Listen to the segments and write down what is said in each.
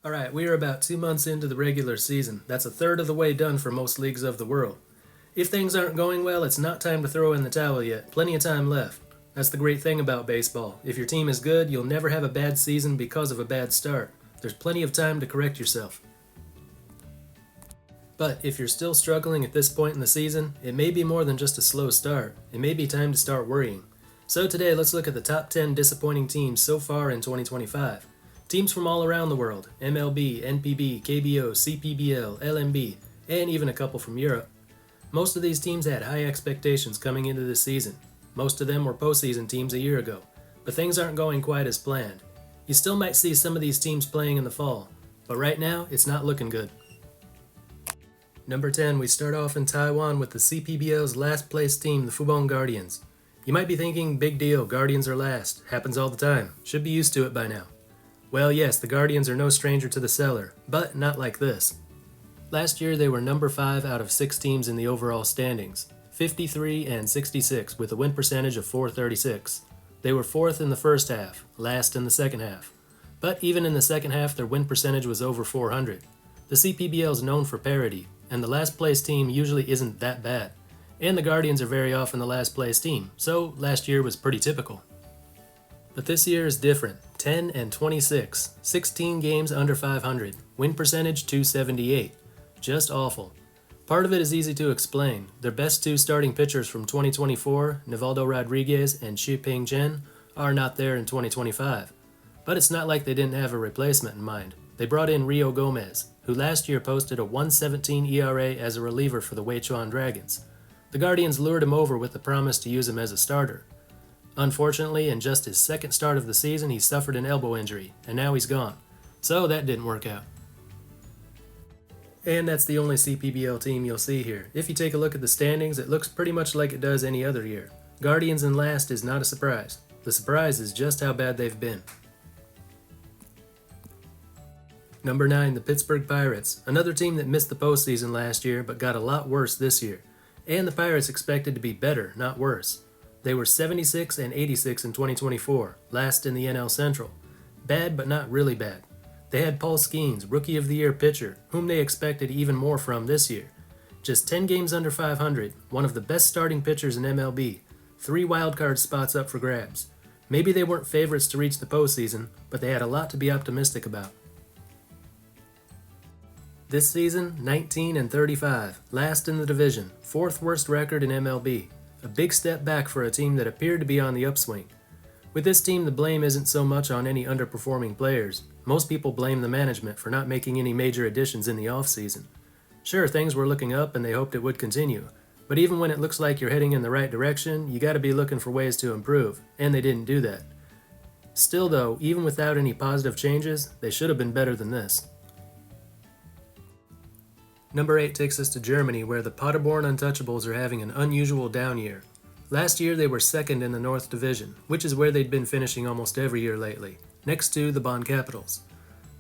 Alright, we are about 2 months into the regular season. That's a third of the way done for most leagues of the world. If things aren't going well, it's not time to throw in the towel yet. Plenty of time left. That's the great thing about baseball. If your team is good, you'll never have a bad season because of a bad start. There's plenty of time to correct yourself. But if you're still struggling at this point in the season, it may be more than just a slow start. It may be time to start worrying. So today, let's look at the top 10 disappointing teams so far in 2025. Teams from all around the world: MLB, NPB, KBO, CPBL, LMB, and even a couple from Europe. Most of these teams had high expectations coming into this season. Most of them were postseason teams a year ago, but things aren't going quite as planned. You still might see some of these teams playing in the fall, but right now, it's not looking good. Number 10, we start off in Taiwan with the CPBL's last place team, the Fubon Guardians. You might be thinking, big deal, Guardians are last, happens all the time, should be used to it by now. Well, yes, the Guardians are no stranger to the cellar, but not like this. Last year they were number 5 out of 6 teams in the overall standings, 53 and 66 with a win percentage of .436. They were 4th in the first half, last in the second half. But even in the second half their win percentage was over .400. The CPBL is known for parity, and the last place team usually isn't that bad. And the Guardians are very often the last place team, so last year was pretty typical. But this year is different. 10 and 26, 16 games under 500, win percentage .278. Just awful. Part of it is easy to explain. Their best 2 starting pitchers from 2024, Nivaldo Rodriguez and Shi-Ping Chen, are not there in 2025. But it's not like they didn't have a replacement in mind. They brought in Rio Gomez, who last year posted a 1.17 ERA as a reliever for the Weichuan Dragons. The Guardians lured him over with the promise to use him as a starter. Unfortunately, in just his second start of the season, he suffered an elbow injury, and now he's gone. So that didn't work out. And that's the only CPBL team you'll see here. If you take a look at the standings, it looks pretty much like it does any other year. Guardians in last is not a surprise. The surprise is just how bad they've been. Number 9, the Pittsburgh Pirates, another team that missed the postseason last year but got a lot worse this year. And the Pirates expected to be better, not worse. They were 76 and 86 in 2024, last in the NL Central. Bad but not really bad. They had Paul Skeens, Rookie of the Year pitcher, whom they expected even more from this year. Just 10 games under 500, one of the best starting pitchers in MLB, 3 wildcard spots up for grabs. Maybe they weren't favorites to reach the postseason, but they had a lot to be optimistic about. This season, 19 and 35, last in the division, 4th worst record in MLB. A big step back for a team that appeared to be on the upswing. With this team, the blame isn't so much on any underperforming players. Most people blame the management for not making any major additions in the offseason. Sure, things were looking up and they hoped it would continue, but even when it looks like you're heading in the right direction, you gotta be looking for ways to improve, and they didn't do that. Still though, even without any positive changes, they should have been better than this. Number 8 takes us to Germany, where the Paderborn Untouchables are having an unusual down year. Last year they were 2nd in the North Division, which is where they'd been finishing almost every year lately, next to the Bonn Capitals.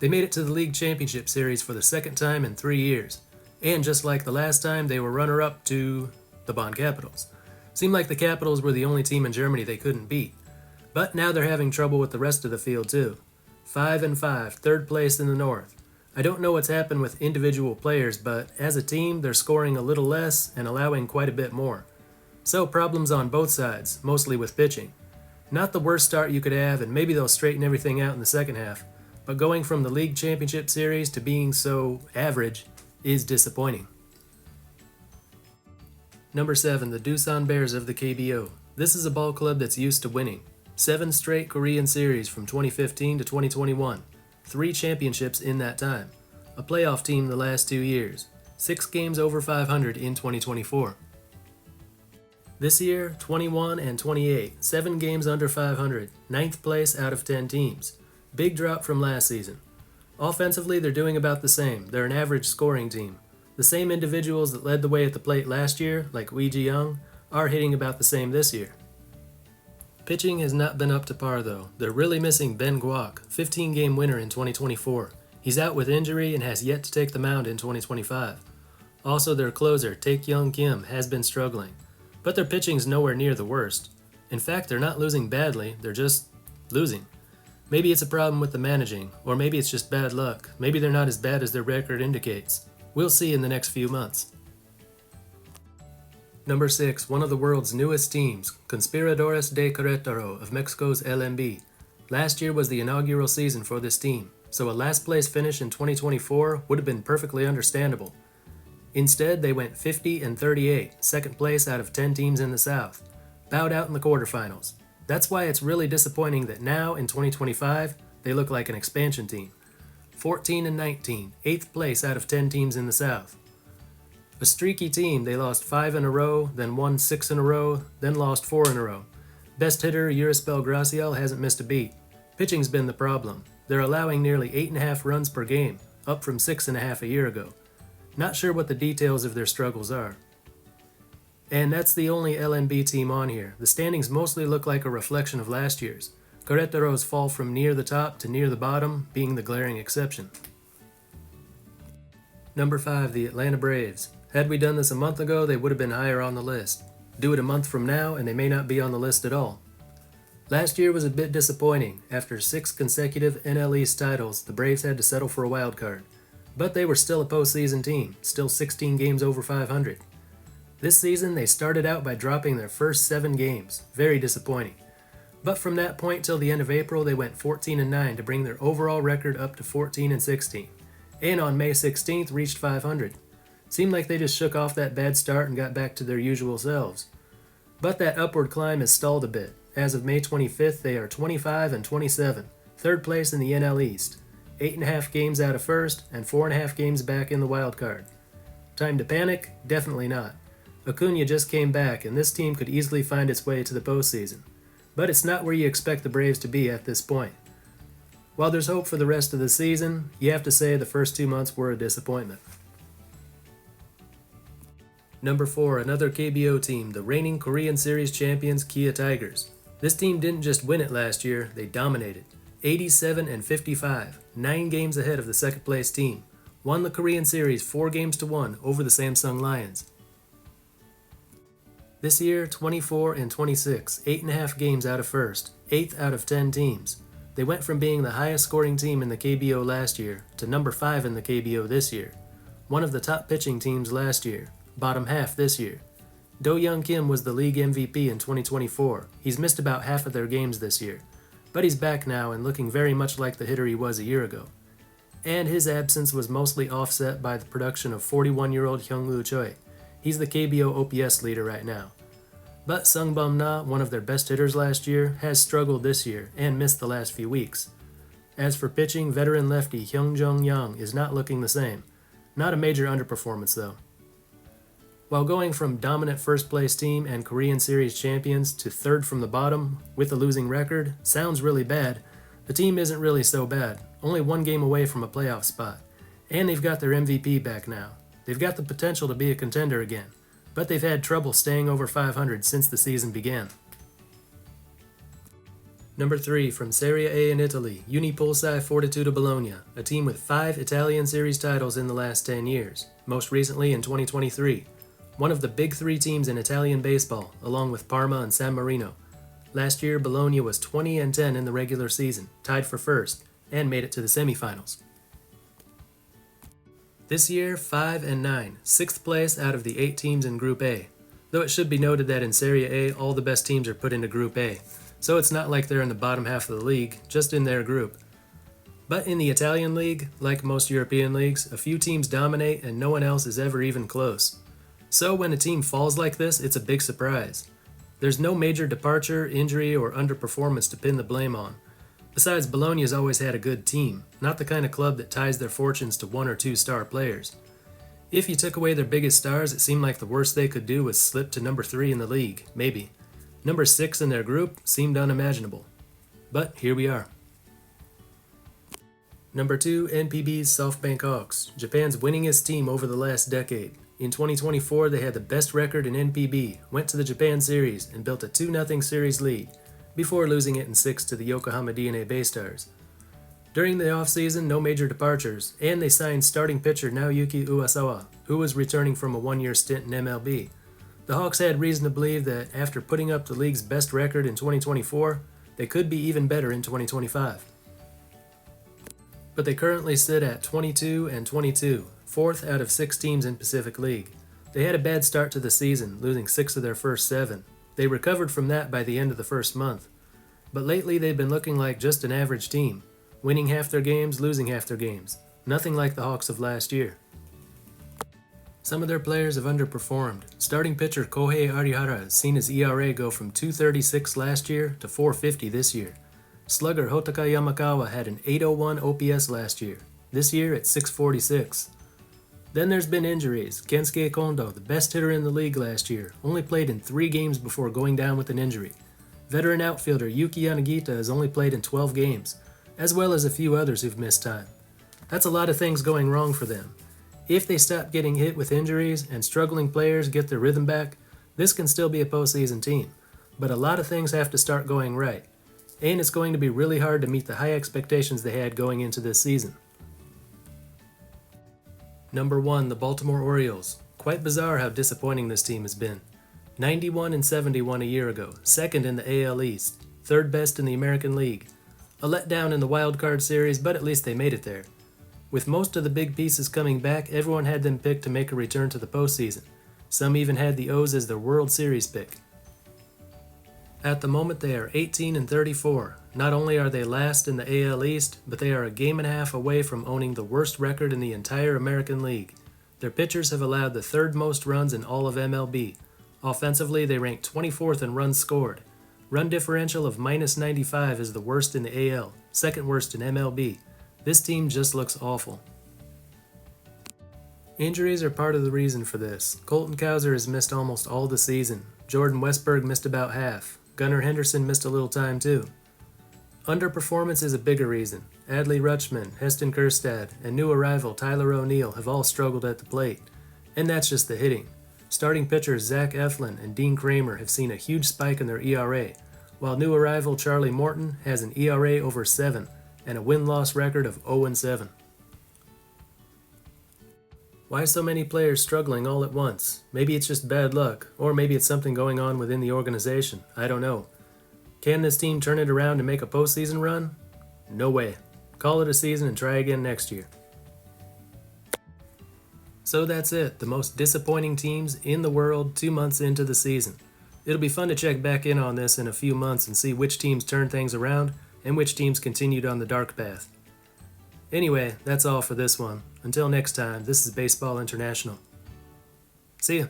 They made it to the League Championship Series for the 2nd time in 3 years, and just like the last time, they were runner-up to the Bonn Capitals. Seemed like the Capitals were the only team in Germany they couldn't beat. But now they're having trouble with the rest of the field too. 5 and 5, 3rd place in the North. I don't know what's happened with individual players, but as a team, they're scoring a little less and allowing quite a bit more. So problems on both sides, mostly with pitching. Not the worst start you could have, and maybe they'll straighten everything out in the second half, but going from the League Championship Series to being so average is disappointing. Number 7, the Doosan Bears of the KBO. This is a ball club that's used to winning. 7 straight Korean series from 2015 to 2021. 3 championships in that time. A playoff team the last 2 years. 6 games over 500 in 2024. This year, 21 and 28, 7 games under 500, 9th place out of 10 teams. Big drop from last season. Offensively, they're doing about the same. They're an average scoring team. The same individuals that led the way at the plate last year, like Wee Ji-young, are hitting about the same this year. Pitching has not been up to par though. They're really missing Ben Guak, 15-game winner in 2024. He's out with injury and has yet to take the mound in 2025. Also, their closer, Taek-young Kim, has been struggling. But their pitching's nowhere near the worst. In fact, they're not losing badly, they're just losing. Maybe it's a problem with the managing, or maybe it's just bad luck. Maybe they're not as bad as their record indicates. We'll see in the next few months. Number 6, one of the world's newest teams, Conspiradores de Querétaro of Mexico's LMB. Last year was the inaugural season for this team, so a last place finish in 2024 would have been perfectly understandable. Instead, they went 50-38, second place out of 10 teams in the South, bowed out in the quarterfinals. That's why it's really disappointing that now, in 2025, they look like an expansion team. 14-19, 8th place out of 10 teams in the South. A streaky team, they lost 5 in a row, then won 6 in a row, then lost 4 in a row. Best hitter Yurispel Gracial hasn't missed a beat. Pitching's been the problem. They're allowing nearly 8.5 runs per game, up from 6.5 a year ago. Not sure what the details of their struggles are. And that's the only LMB team on here. The standings mostly look like a reflection of last year's. Querétaro's fall from near the top to near the bottom being the glaring exception. Number 5, the Atlanta Braves. Had we done this a month ago, they would have been higher on the list. Do it a month from now, and they may not be on the list at all. Last year was a bit disappointing. After 6 consecutive NL East titles, the Braves had to settle for a wild card. But they were still a postseason team, still 16 games over 500. This season, they started out by dropping their first 7 games. Very disappointing. But from that point till the end of April, they went 14-9 to bring their overall record up to 14-16. And on May 16th, reached 500. Seemed like they just shook off that bad start and got back to their usual selves. But that upward climb has stalled a bit. As of May 25th, they are 25-27, third place in the NL East. 8.5 games out of first, and 4.5 games back in the wild card. Time to panic? Definitely not. Acuna just came back, and this team could easily find its way to the postseason. But it's not where you expect the Braves to be at this point. While there's hope for the rest of the season, you have to say the first 2 months were a disappointment. Number 4, another KBO team, the reigning Korean Series champions Kia Tigers. This team didn't just win it last year, they dominated. 87-55, 9 games ahead of the second place team. Won the Korean Series 4-1 over the Samsung Lions. This year, 24-26, 8.5 games out of first, 8th out of 10 teams. They went from being the highest scoring team in the KBO last year to number 5 in the KBO this year. One of the top pitching teams last year, bottom half this year. Do-Young Kim was the league MVP in 2024. He's missed about half of their games this year. But he's back now and looking very much like the hitter he was a year ago. And his absence was mostly offset by the production of 41-year-old Hyung-Woo Choi. He's the KBO OPS leader right now. But Sungbum Na, one of their best hitters last year, has struggled this year and missed the last few weeks. As for pitching, veteran lefty Hyung Jung Yang is not looking the same. Not a major underperformance though. While going from dominant first place team and Korean Series champions to third from the bottom with a losing record sounds really bad, the team isn't really so bad, only 1 game away from a playoff spot. And they've got their MVP back now. They've got the potential to be a contender again, but they've had trouble staying over 500 since the season began. Number 3, from Serie A in Italy, UnipolSai Bologna, a team with 5 Italian Series titles in the last 10 years, most recently in 2023. One of the big 3 teams in Italian baseball, along with Parma and San Marino. Last year, Bologna was 20-10 in the regular season, tied for first, and made it to the semifinals. This year, 5-9, 6th place out of the 8 teams in Group A. Though it should be noted that in Serie A, all the best teams are put into Group A, so it's not like they're in the bottom half of the league, just in their group. But in the Italian league, like most European leagues, a few teams dominate and no one else is ever even close. So when a team falls like this, it's a big surprise. There's no major departure, injury, or underperformance to pin the blame on. Besides, Bologna's always had a good team, not the kind of club that ties their fortunes to 1 or 2 star players. If you took away their biggest stars, it seemed like the worst they could do was slip to number 3 in the league, maybe. Number 6 in their group seemed unimaginable. But here we are. Number 2, NPB's SoftBank Hawks, Japan's winningest team over the last decade. In 2024, they had the best record in NPB, went to the Japan Series, and built a 2-0 series lead, before losing it in 6 to the Yokohama DNA Baystars. During the offseason, no major departures, and they signed starting pitcher Naoyuki Uwasawa, who was returning from a 1-year stint in MLB. The Hawks had reason to believe that after putting up the league's best record in 2024, they could be even better in 2025. but they currently sit at 22-22, fourth out of 6 teams in Pacific League. They had a bad start to the season, losing 6 of their first 7. They recovered from that by the end of the first month. But lately they've been looking like just an average team, winning half their games, losing half their games. Nothing like the Hawks of last year. Some of their players have underperformed. Starting pitcher Kohei Arihara has seen his ERA go from 2.36 last year to 4.50 this year. Slugger Hotaka Yamakawa had an 8.01 OPS last year. This year it's 6.46. Then there's been injuries. Kensuke Kondo, the best hitter in the league last year, only played in 3 games before going down with an injury. Veteran outfielder Yuki Yanagita has only played in 12 games, as well as a few others who've missed time. That's a lot of things going wrong for them. If they stop getting hit with injuries and struggling players get their rhythm back, this can still be a postseason team. But a lot of things have to start going right, and it's going to be really hard to meet the high expectations they had going into this season. Number 1, the Baltimore Orioles. Quite bizarre how disappointing this team has been. 91-71 a year ago, second in the AL East, third best in the American League. A letdown in the wild card series, but at least they made it there. With most of the big pieces coming back, everyone had them picked to make a return to the postseason. Some even had the O's as their World Series pick. At the moment they are 18-34. Not only are they last in the AL East, but they are a game and a half away from owning the worst record in the entire American League. Their pitchers have allowed the 3rd most runs in all of MLB. Offensively, they rank 24th in runs scored. Run differential of -95 is the worst in the AL, 2nd worst in MLB. This team just looks awful. Injuries are part of the reason for this. Colton Cowser has missed almost all the season. Jordan Westberg missed about half. Gunnar Henderson missed a little time too. Underperformance is a bigger reason. Adley Rutschman, Heston Kjerstad, and new arrival Tyler O'Neill have all struggled at the plate. And that's just the hitting. Starting pitchers Zach Eflin and Dean Kramer have seen a huge spike in their ERA, while new arrival Charlie Morton has an ERA over 7 and a win-loss record of 0-7. Why so many players struggling all at once? Maybe it's just bad luck, or maybe it's something going on within the organization. I don't know. Can this team turn it around and make a postseason run? No way. Call it a season and try again next year. So that's it, the most disappointing teams in the world 2 months into the season. It'll be fun to check back in on this in a few months and see which teams turn things around and which teams continued on the dark path. Anyway, that's all for this one. Until next time, this is Baseball International. See ya.